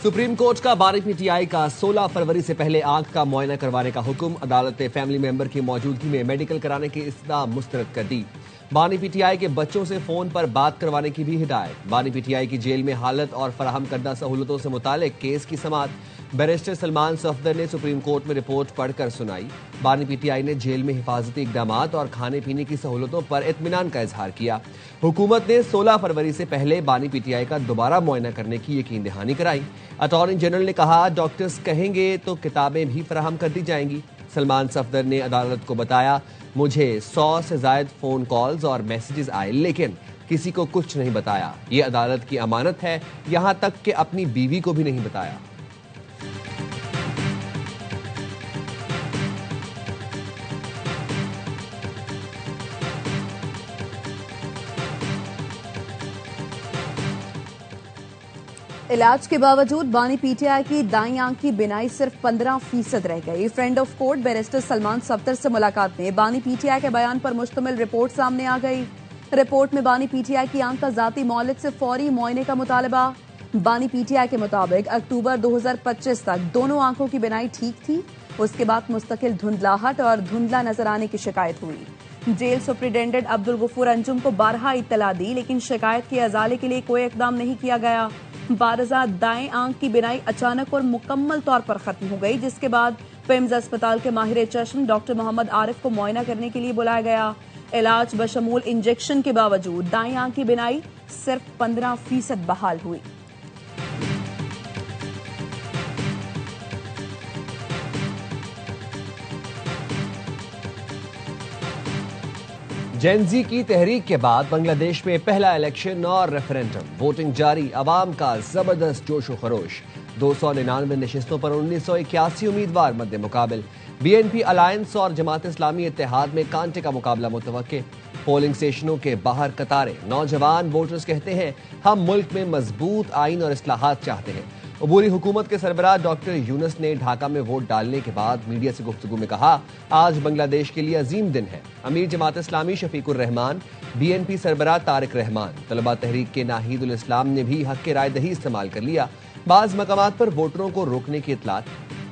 Supreme court का बानी PTI का 16 फरवरी से पहले आंख का मुआयना करवाने का हुक्म। अदालत ने फैमिली मेंबर की मौजूदगी में मेडिकल कराने की इस्तदा मुस्तरद कर दी। बानी पीटीआई के बच्चों से फोन पर बात करवाने की भी हिदायत। बानी पीटीआई की जेल में हालत और फराहम करदा सहूलतों से मुतालिक केस की समाअत बैरिस्टर सलमान सफदर ने सुप्रीम कोर्ट में रिपोर्ट पढ़कर सुनाई। बानी पीटीआई ने जेल में हिफाजती इकदामात और खाने पीने की सहूलतों पर इत्मीनान का इजहार किया। हुकूमत ने 16 फरवरी से पहले बानी पीटीआई का दोबारा मुआयना करने की यकीन दहानी कराई। अटॉर्नी जनरल ने कहा, डॉक्टर्स कहेंगे तो किताबें भी फराहम कर दी जाएंगी। सलमान सफदर ने अदालत को बताया, मुझे 100 से जायद फोन कॉल्स और मैसेजेस आए, लेकिन किसी को कुछ नहीं बताया। ये अदालत की अमानत है, यहां तक कि अपनी बीवी को भी नहीं बताया। इलाज के बावजूद बानी पीटीआई की दाईं आंख की बिनाई सिर्फ 15% रह गई। Friend of court barrister Salman Safdar से मुलाकात में बानी पीटीआई के बयान पर मुश्तमिल रिपोर्ट सामने आ गई। रिपोर्ट में बानी पीटीआई की आंख का जाती मौलिक से फौरी मुआयने का मुतालबा। बानी पीटीआई के मुताबिक अक्टूबर 2025 तक दोनों आंखों की बिनाई ठीक थी। उसके बाद मुस्तकिल धुंधलाहट और धुंधला नजर आने की शिकायत हुई। जेल सुप्रिंटेंडेंट अब्दुल गफूर अंजुम को 12 इत्तला दी, लेकिन शिकायत के अजाले के लिए कोई इकदाम नहीं किया गया। बारजा दाएं आंख की बिनाई अचानक और मुकम्मल तौर पर खत्म हो गई, जिसके बाद पिम्स अस्पताल के माहिर चश्म डॉक्टर मोहम्मद आरिफ को मुआयना करने के लिए बुलाया गया। इलाज बशमूल इंजेक्शन के बावजूद दाएं आंख की बिनाई सिर्फ 15% बहाल हुई। जेनजी की तहरीक के बाद बांग्लादेश में पहला इलेक्शन और रेफरेंडम, वोटिंग जारी, अवाम का जबरदस्त जोशो खरोश। 299 नशिस्तों पर 1981 उम्मीदवार मद्दे मुकाबिल। बीएनपी अलायंस और जमात इस्लामी इत्तेहाद में कांटे का मुकाबला मुतवक्के। पोलिंग स्टेशनों के बाहर कतारें। नौजवान वोटर्स कहते हैं, हम मुल्क में मजबूत आइन और इस्लाहात चाहते हैं। अबूरी हुकूमत के सरबराह डॉक्टर यूनुस ने ढाका में वोट डालने के बाद मीडिया से गुफ्तगू में कहा, आज बांग्लादेश के लिए अजीम दिन है। अमीर जमात इस्लामी शफीकुर रहमान, बीएनपी सरबराह तारिक रहमान, तलबा तहरीक के नाहिदुल इस्लाम ने भी हक के राय दही इस्तेमाल कर लिया। बाज मकामात पर वोटरों को रोकने की इतलात।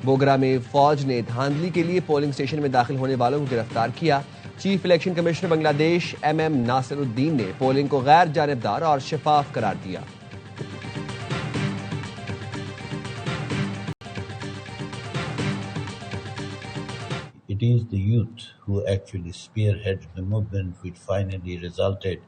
बोगरा में फौज ने धांधली के लिए पोलिंग स्टेशन में दाखिल होने वालों को गिरफ्तार किया। Chief election commissioner Bangladesh MM Nasiruddin ने पोलिंग को गैर जानिबदार और शफाफ करार दिया। It is the youth who actually spearheaded the movement which finally resulted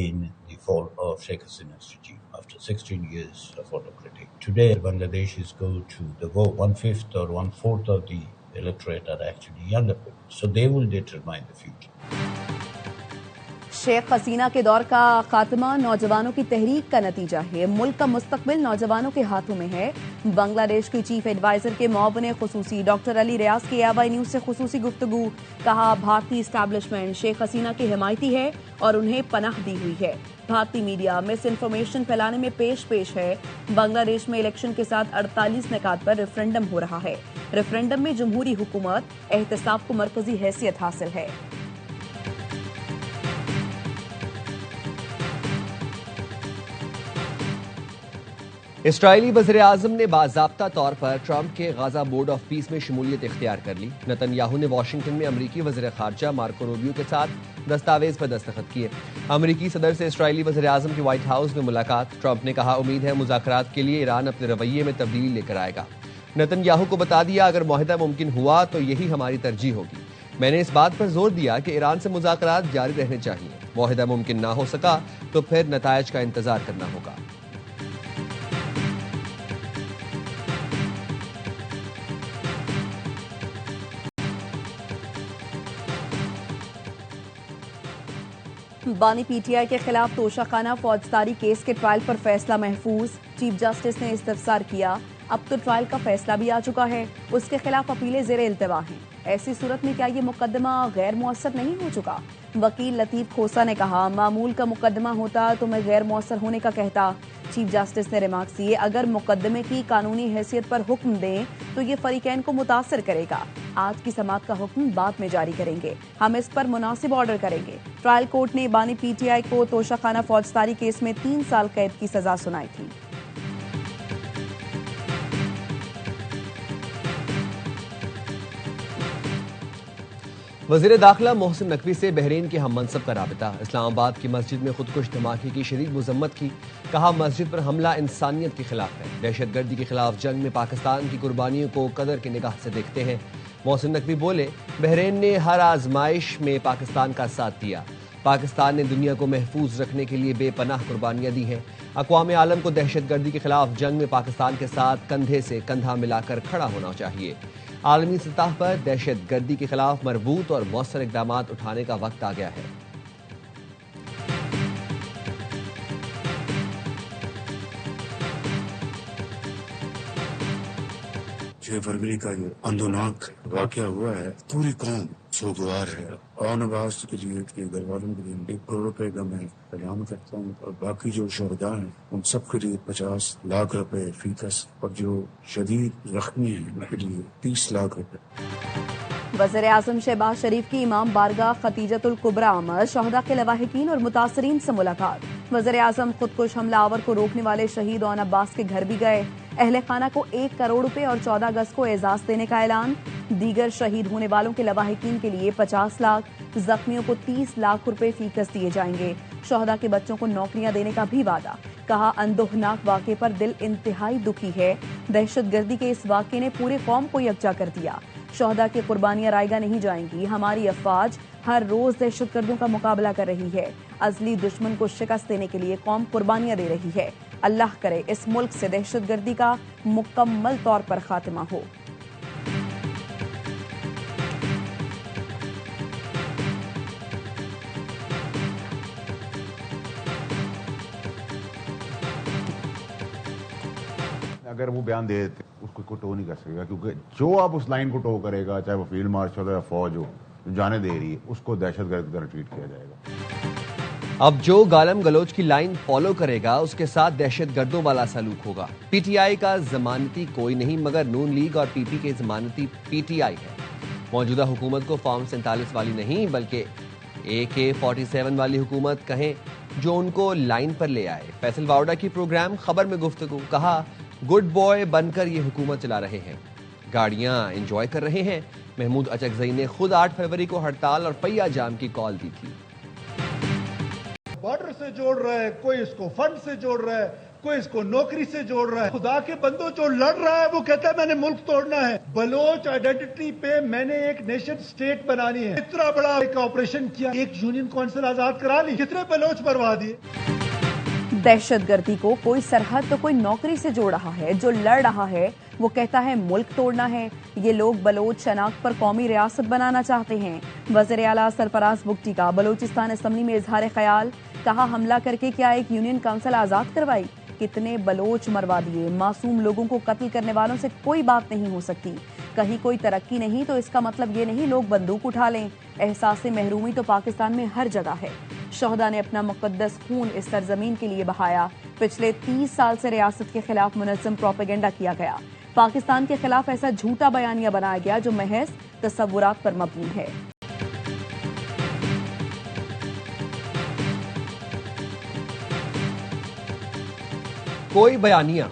in the fall of Sheikh Hasina's regime after 16 years of autocracy. Today, Bangladeshis go to the vote. 1/5 or 1/4 of the electorate are actually younger people, so they will determine the future. Sheikh Hasina के दौर का खात्मा नौजवानों की तहरीक का नतीजा है। मुल्क का मुस्तकबिल नौजवानों के हाथों में है। बांग्लादेश के चीफ एडवाइजर के मुआविन खुसूसी डॉक्टर अली रियाज की ABI न्यूज से खुसूसी गुफ्तगू। कहा, भारतीय इस्टेब्लिशमेंट शेख हसीना की हिमायती है और उन्हें पनाह दी हुई है। भारतीय मीडिया मिस इन्फॉर्मेशन फैलाने में पेश है। बांग्लादेश में इलेक्शन के साथ 48 निकात पर रेफरेंडम हो रहा है। रेफरेंडम में जमहूरी हुकूमत एहतसाब को मरकजी हैसियत हासिल है। इसराइली वज़ीर-ए-आज़म ने बाज़ाब्ता तौर पर ट्रंप के गाजा बोर्ड ऑफ पीस में शमूलियत इख्तियार कर ली। नेतन्याहू ने वाशिंगटन में अमरीकी वज़ीर ख़ारजा मार्को रूबियो के साथ दस्तावेज पर दस्तखत किए। अमरीकी सदर से इसराइली वज़ीर-ए-आज़म की व्हाइट हाउस में मुलाकात। ट्रंप ने कहा, उम्मीद है मुज़ाकरात के लिए ईरान अपने रवैये में तब्दीली लेकर आएगा। नेतन्याहू को बता दिया, अगर मुआहदा मुमकिन हुआ तो यही हमारी तरजीह होगी। मैंने इस बात पर जोर दिया कि ईरान से मुज़ाकरात जारी रहने चाहिए। मुआहदा मुमकिन ना हो सका तो फिर नतायज का इंतजार करना होगा। बानी पीटीआई के खिलाफ तोशाखाना फौजदारी केस के ट्रायल पर फैसला महफूज। चीफ जस्टिस ने इस्तफसार किया। अब तो ट्रायल का फैसला भी आ चुका है। उसके खिलाफ अपीलें ज़ेरे इल्तवा हैं। ऐसी सूरत में क्या ये मुकदमा गैर मुअस्सर नहीं हो चुका? वकील लतीफ खोसा ने कहा, मामूल का मुकदमा होता तो मैं गैर मुअस्सर होने का कहता। चीफ जस्टिस ने रिमार्क्स दिए, अगर मुकदमे की कानूनी हैसियत पर हुक्म दें तो ये फरीकैन को मुतासर करेगा। आज की समाअत का हुक्म बाद में जारी करेंगे। हम इस पर मुनासिब ऑर्डर करेंगे। ट्रायल कोर्ट ने बानी पीटीआई को तोशाखाना फौजदारी केस में 3 साल कैद की सजा सुनाई थी। वजीर दाखिला मोहसिन नकवी से बहरीन के हम मनसब का राबिता। इस्लामाबाद की मस्जिद में खुदकुश धमाके की शदीद मुजम्मत की। कहा मस्जिद पर हमला इंसानियत के खिलाफ है। दहशतगर्दी के खिलाफ जंग में पाकिस्तान की कुर्बानियों को कदर की निगाह से देखते हैं। मोहसिन नकवी बोले, बहरीन ने हर आजमाइश में पाकिस्तान का साथ दिया। पाकिस्तान ने दुनिया को महफूज रखने के लिए बेपनाह कुर्बानियां दी हैं। अक़वाम आलम को दहशतगर्दी के खिलाफ जंग में पाकिस्तान के साथ कंधे से कंधा मिलाकर खड़ा होना चाहिए। आलमी सतह पर दहशतगर्दी के खिलाफ मरबूत और मौसर इक़दाम उठाने का वक्त आ गया है। 6 फरवरी का जो अंदोनाक वाक़या हुआ है, पूरी कौम सोगवार है। और नवाज के लिए के घर वालों के लिए 1 करोड़ रुपए का मैं पैगाम करता हूँ, और बाकी जो शहदा हैं उन सब के लिए 50 लाख रुपए फीकस, और जो शदीद जख्मी हैं उनके लिए 30 लाख रुपए। वज़ीर आज़म शहबाज शरीफ की इमाम बारगाह खतीजतुल कुबरा में शहदा के लवाहिकीन और मुतासरीन से मुलाकात। वज़ीर आज़म खुदकुश हमलावर को रोकने वाले शहीद ओन अब्बास के घर भी गए। अहले खाना को 1 करोड़ रुपए और 14 अगस्त को एजाज देने का ऐलान। दीगर शहीद होने वालों के लवाहिकीन के लिए 50 लाख, जख्मियों को 30 लाख रुपए फीकस दिए जाएंगे। शहदा के बच्चों को नौकरियां देने का भी वादा। कहा, अंदोहनाक वाक़े पर दिल इंतहाई दुखी है। दहशतगर्दी के इस वाक़े ने पूरे कौम को यकजा कर दिया। शहदा की कुर्बानियां रायगा नहीं जाएंगी। हमारी अफवाज हर रोज दहशतगर्दों का मुकाबला कर रही है। अजली दुश्मन को शिकस्त देने के लिए कौम कुर्बानियां दे रही है। अल्लाह करे इस मुल्क से दहशतगर्दी का मुकम्मल तौर पर खात्मा हो। अगर वो बयान दे देते उसको कोई टो नहीं कर सकेगा, क्योंकि जो आप उस लाइन को टो करेगा, चाहे वो फील्ड मार्शल हो या फौज हो जो जाने दे रही है, उसको दहशतगर्द की तरह ट्रीट किया जाएगा। अब जो गालम गलोच की लाइन फॉलो करेगा उसके साथ दहशतगर्दों वाला सलूक होगा। पीटीआई का जमानती कोई नहीं मगर नून लीग और पीपी के जमानती पीटीआई है। मौजूदा हुकूमत को फॉर्म 47 वाली नहीं बल्कि AK-47 वाली हुकूमत कहें, जो उनको लाइन पर ले आए। फैसल वाउडा की प्रोग्राम खबर में गुफ्तगू। कहा, गुड बॉय बनकर ये हुकूमत चला रहे हैं, गाड़ियां एंजॉय कर रहे हैं। महमूद अचकजई ने खुद 8 फरवरी को हड़ताल और पहिया जाम की कॉल दी थी। बॉर्डर से जोड़ रहा है, कोई इसको फंड से जोड़ रहा है, कोई इसको नौकरी से जोड़ रहा है। खुदा के बंदो, जो लड़ रहा है वो कहता है मैंने मुल्क तोड़ना है। बलोच आइडेंटिटी पे मैंने एक नेशन स्टेट बनानी है। इतना बड़ा एक ऑपरेशन किया, एक यूनियन काउंसिल आजाद करा ली, कितने बलोच बर्बाद दिए। दहशतगर्दी को कोई सरहद तो कोई नौकरी से जोड़ रहा है। जो लड़ रहा है वो कहता है मुल्क तोड़ना है। ये लोग बलोच शनाख्त पर कौमी रियासत बनाना चाहते हैं। वज़ीर आला सरफराज बुगटी का बलोचिस्तान असम्बली में इजहार ख्याल। कहा, हमला करके क्या एक यूनियन काउंसिल आजाद करवाई? कितने बलोच मरवा दिए। मासूम लोगों को कत्ल करने वालों से कोई बात नहीं हो सकती। कहीं कोई तरक्की नहीं तो इसका मतलब ये नहीं लोग बंदूक उठा लें। एहसास महरूमी तो पाकिस्तान में हर जगह है। शहदा ने अपना मुकद्दस खून इस सरजमीन के लिए बहाया। पिछले 30 साल से रियासत के खिलाफ मुनज़्ज़म प्रोपेगेंडा किया गया। पाकिस्तान के खिलाफ ऐसा झूठा बयानिया बनाया गया जो महज तसव्वुरात पर मबनी है। कोई बयानिया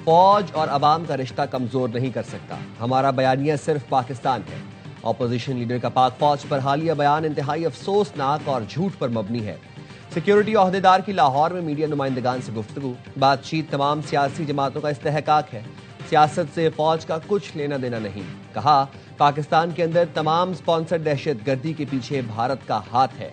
फौज और अवाम का रिश्ता कमजोर नहीं कर सकता। हमारा बयानिया सिर्फ पाकिस्तान है। ऑपोजिशन लीडर का पाक फौज पर हालिया बयान इंतहाई अफसोसनाक और झूठ पर मबनी है। सिक्योरिटी ओहदेदार की लाहौर में मीडिया नुमाइंदगान से गुफ्तगू। बातचीत तमाम सियासी जमातों का इस्तेहकाक है। सियासत से फौज का कुछ लेना देना नहीं। कहा, पाकिस्तान के अंदर तमाम स्पॉन्सर दहशतगर्दी के पीछे भारत का हाथ है।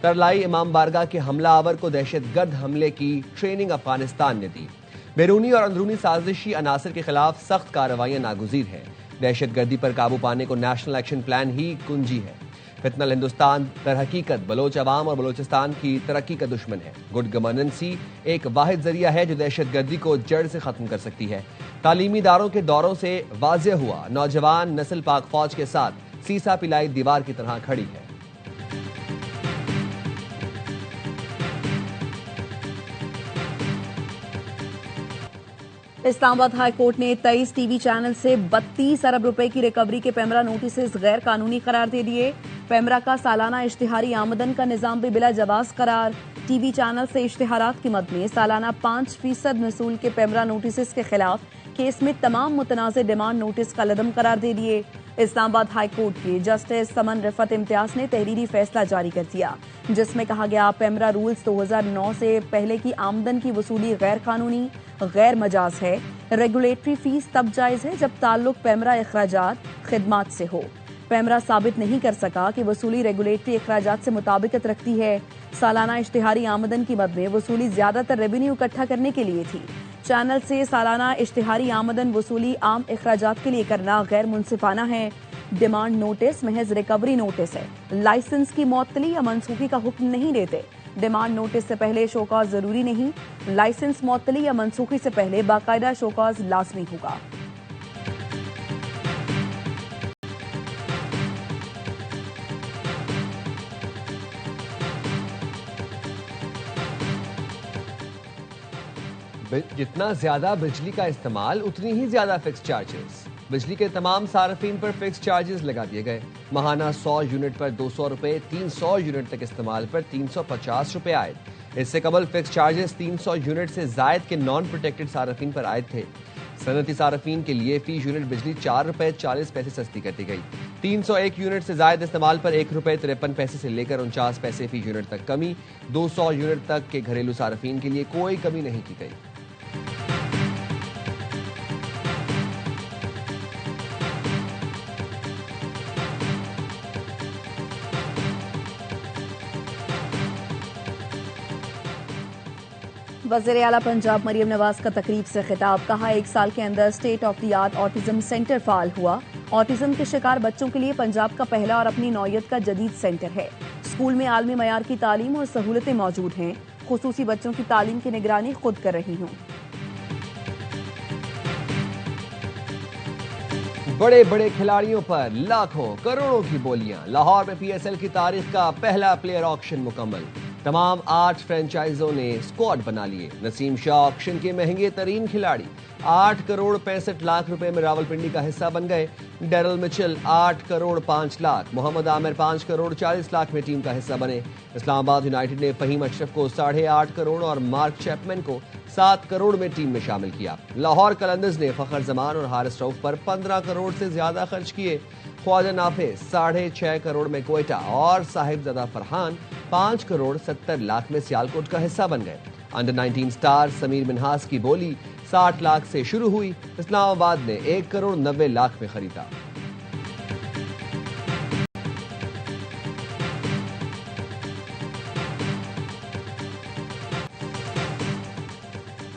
तरलाई इमाम बारगाह के हमलावर को दहशतगर्द हमले की ट्रेनिंग अफगानिस्तान ने दी। बैरूनी और अंदरूनी साजिशी अनासर के खिलाफ सख्त कार्रवाइयां नागुज़ीर है। दहशतगर्दी पर काबू पाने को नेशनल एक्शन प्लान ही कुंजी है। फितनल हिंदुस्तान दर हकीकत बलोच अवाम और बलोचिस्तान की तरक्की का दुश्मन है। गुड गवर्नेंस ही एक वाहिद जरिया है जो दहशतगर्दी को जड़ से खत्म कर सकती है। तालीमी इदारों के दौरों से वाज़ेह हुआ, नौजवान नस्ल पाक फौज के साथ सीसा पिलाई दीवार की तरह खड़ी है। इस्लामाबाद हाई कोर्ट ने 23 टीवी चैनल से 32 अरब रुपए की रिकवरी के पेमरा नोटिस गैर कानूनी करार दे दिए। पेमरा का सालाना इश्तिहारी आमदन का निजाम भी बिला जवाज करार। टीवी चैनल से इश्तिहारात की मद में सालाना 5% वसूल के पेमरा नोटिस के खिलाफ केस में तमाम मुतनाज़ डिमांड नोटिस कलअदम करार दे दिए। इस्लामाबाद हाई कोर्ट के जस्टिस समन रिफत इम्तियाज ने तहरीरी फैसला जारी कर दिया, जिसमें कहा गया पेमरा रूल्स 2009 से पहले की आमदन की वसूली गैर कानूनी, गैर मजाज है। रेगुलेटरी फीस तब जायज है जब ताल्लुक पेमरा अखराजात खिदमात से हो। पेमरा साबित नहीं कर सका कि वसूली रेगुलेटरी अखराजात से मुताबिकत रखती है। सालाना इश्तिहारी आमदन की मद में वसूली ज्यादातर रेवेन्यू इकट्ठा करने के लिए थी। चैनल से सालाना इश्तिहारी आमदन वसूली आम अखराजात के लिए करना गैर मुनसिफाना है। डिमांड नोटिस महज रिकवरी नोटिस है, लाइसेंस की मुअत्तली या मनसूखी का हुक्म नहीं देते। डिमांड नोटिस से पहले शोकॉज जरूरी नहीं, लाइसेंस मुअत्तली या मनसूखी से पहले बाकायदा शोकॉज लाजमी होगा। जितना ज्यादा बिजली का इस्तेमाल उतनी ही ज्यादा फिक्स चार्जेस। बिजली के तमाम सार्फिन पर फिक्स चार्जेस लगा दिए गए। माहाना 100 यूनिट पर 200 रुपए, 300 यूनिट तक इस्तेमाल पर 350 रुपए आए। इससे कबल फिक्स चार्जेस 300 यूनिट से जायद के नॉन प्रोटेक्टेड सार्फिन पर आए थे। सनती सार्फिन के लिए फी यूनिट बिजली 4 रुपए 40 पैसे सस्ती कर दी गई। 301 यूनिट से जायद इस्तेमाल पर 1 रुपए 53 पैसे से लेकर 49 पैसे फी यूनिट तक कमी। 200 यूनिट तक के घरेलू सार्फिन के लिए कोई कमी नहीं की गई। वज़ीर आला पंजाब मरियम नवाज का तकरीब से खिताब, कहा 1 साल के अंदर state of the art autism centre फाल हुआ। ऑटिज्म के शिकार बच्चों के लिए पंजाब का पहला और अपनी नौयत का जदीद सेंटर है। स्कूल में आलमी मयार की तालीम और सहूलतें मौजूद हैं। खुसूसी बच्चों की तालीम की निगरानी खुद कर रही हूँ। बड़े बड़े खिलाड़ियों पर लाखों करोड़ों की बोलियां। लाहौर में PSL की तारीख का पहला प्लेयर ऑक्शन मुकम्मल। तमाम 8 फ्रेंचाइजों ने स्क्वाड बना लिए। नसीम शाह ऑक्शन के महंगे तरीन खिलाड़ी। 8 करोड़ 65 लाख रुपए में रावलपिंडी का हिस्सा बन गए। डेरल मिचेल 8 करोड़ 5 लाख, मोहम्मद आमिर 5 करोड़ 40 लाख में टीम का हिस्सा बने। इस्लामाबाद यूनाइटेड ने फहीम अशरफ को 8.5 करोड़ और मार्क चैपमैन को 7 करोड़ में टीम में शामिल किया। लाहौर कलंदर्स ने फखर जमान और हारिस रऊफ पर 15 करोड़ से ज्यादा खर्च किए। ख्वाजा नाफिस 6.5 करोड़ में कोयटा और साहिबजादा फरहान 5 करोड़ 70 लाख में सियालकोट का हिस्सा बन गए। अंडर 19 स्टार समीर मिन्हास की बोली 60 लाख से शुरू हुई। इस्लामाबाद ने 1 करोड़ 90 लाख में खरीदा।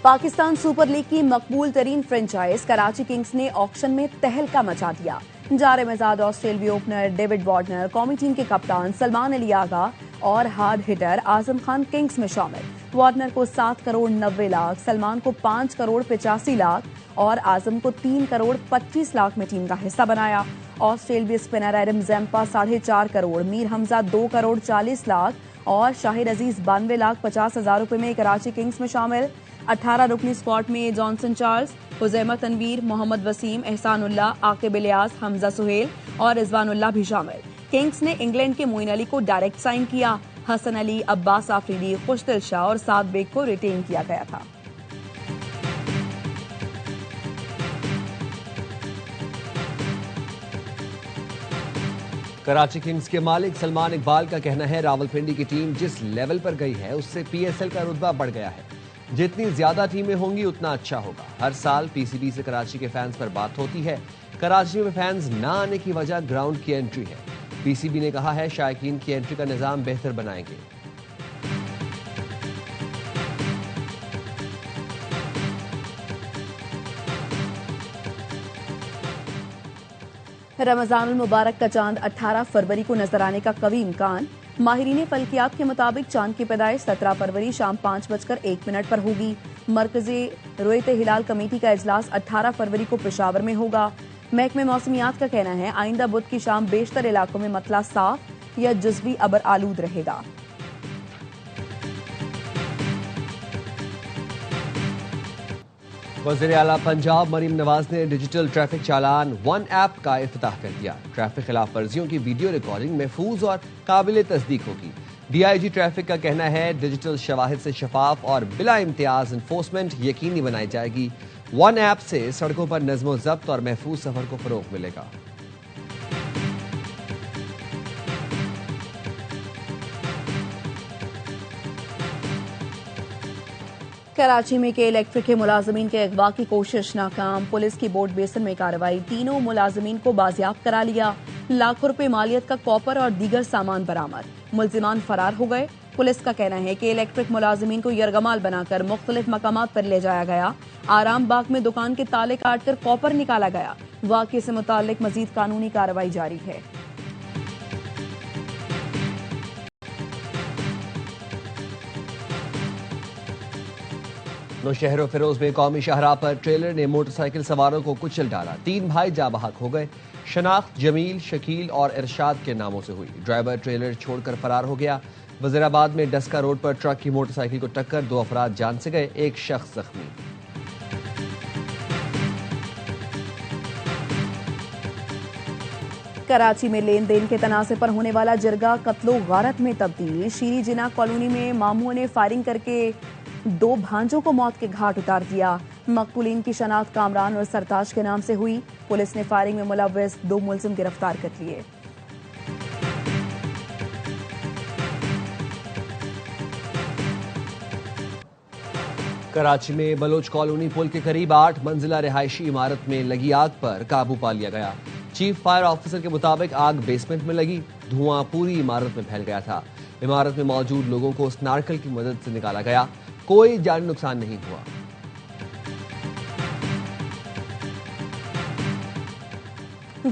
पाकिस्तान सुपर लीग की मकबूल तरीन फ्रेंचाइज कराची किंग्स ने ऑक्शन में तहलका मचा दिया। जारे मजाद ऑस्ट्रेलियाई ओपनर डेविड वार्नर, कौमी टीम के कप्तान सलमान अली आगा और hard hitter Azam Khan Kings में शामिल। वार्नर को 7 करोड़ 90 लाख, सलमान को 5 करोड़ 85 लाख और आजम को 3 करोड़ 25 लाख में टीम का हिस्सा बनाया। ऑस्ट्रेलियाई स्पिनर एडम ज़ेम्पा 4.5 करोड़, मीर हमजा 2 करोड़ 40 लाख और शाहिद अजीज 92 लाख 50 हजार रुपए में कराची किंग्स में शामिल। 18 रुकनी स्क्वाड में जॉनसन चार्ल्स, हुजैमा तनवीर, मोहम्मद वसीम, एहसानुल्लाह, आकिब इलियास, हमजा सुहेल और रिजवानुल्लाह भी शामिल। किंग्स ने इंग्लैंड के मोइन अली को डायरेक्ट साइन किया। हसन अली, अब्बास आफरीदी, खुशदिल शाह और साद बेग को रिटेन किया गया था। कराची किंग्स के मालिक सलमान इकबाल का कहना है रावलपिंडी की टीम जिस लेवल पर गई है उससे PSL का रुतबा बढ़ गया है। जितनी ज्यादा टीमें होंगी उतना अच्छा होगा। हर साल PCB से कराची के फैंस पर बात होती है। कराची में फैंस ना आने की वजह ग्राउंड की एंट्री है। PCB ने कहा है शायकीन की एंट्री का निजाम बेहतर बनाएंगे। रमजानुल मुबारक का चांद 18 फरवरी को नजर आने का कवी इम्कान। माहिरीन फल्कियात के मुताबिक चांद की पैदाइश 17 फरवरी शाम 5:01 पर होगी। मरकजी रोयत हिलाल कमेटी का इजलास 18 फरवरी को पेशावर में होगा। महकमे मौसमियात का कहना है आइंदा बुध की शाम बेशतर इलाकों में मतला साफ या जुज़वी अबर आलूद रहेगा। वज़ीर आला पंजाब मरीम नवाज ने डिजिटल ट्रैफिक चालान 1 ऐप का इफ्तिताह कर दिया। ट्रैफिक खिलाफ वर्जियों की वीडियो रिकॉर्डिंग महफूज और काबिल तस्दीक होगी। DIG ट्रैफिक का कहना है डिजिटल शवाहिद से शफाफ और बिला इम्तियाज इन्फोर्समेंट यकीनी बनाई जाएगी। 1 ऐप से सड़कों पर नज़्मो ज़ब्त और महफूज सफर को फरोग मिलेगा। कराची में के इलेक्ट्रिक के मुलाजमीन के अगवा की कोशिश नाकाम। पुलिस की बोट बेसन में कार्रवाई, तीनों मुलाजमीन को बाजियाब करा लिया। लाखों रुपए मालियत का कॉपर और दीगर सामान बरामद। मुलजिमान फरार हो गए। पुलिस का कहना है कि इलेक्ट्रिक मुलाजमीन को यरगमाल बनाकर मुख्तलिफ मकामात पर ले जाया गया। आराम बाग में दुकान के ताले काटकर कॉपर निकाला गया। वाक़े से मुताल्लिक मजीद कानूनी कार्रवाई जारी है। नौशहर फिरोज में कौमी शाहराह पर ट्रेलर ने मोटरसाइकिल सवारों को कुचल डाला। 3 भाई जाँ बहक हो गए। शनाख्त जमील, शकील और इरशाद के नामों से हुई। ड्राइवर ट्रेलर छोड़कर फरार हो गया। वजीराबाद में डस्का रोड पर ट्रक की मोटरसाइकिल को टक्कर, 2 अफराद जान से गए, 1 शख्स जख्मी। कराची में लेन देन के तनाज़े पर होने वाला जिरगा कत्लो गारत में तब्दील। शीरी जिना कॉलोनी में मामूओं ने फायरिंग करके 2 भांजों को मौत के घाट उतार दिया। मकतूलीन की शनाख्त कामरान और सरताज के नाम से हुई। पुलिस ने फायरिंग में मुलव्वस 2 मुलजिम गिरफ्तार कर लिए। कराची में बलोच कॉलोनी पुल के करीब 8 मंजिला रिहायशी इमारत में लगी आग पर काबू पा लिया गया। चीफ फायर ऑफिसर के मुताबिक आग बेसमेंट में लगी। धुआं पूरी इमारत में फैल गया था। इमारत में मौजूद लोगों को स्नार्कल की मदद से निकाला गया। कोई जानी नुकसान नहीं हुआ।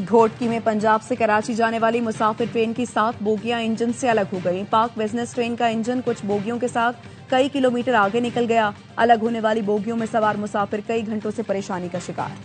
घोटकी में पंजाब से कराची जाने वाली मुसाफिर ट्रेन की 7 बोगियां इंजन से अलग हो गईं। पाक बिजनेस ट्रेन का इंजन कुछ बोगियों के साथ कई किलोमीटर आगे निकल गया। अलग होने वाली बोगियों में सवार मुसाफिर कई घंटों से परेशानी का शिकार।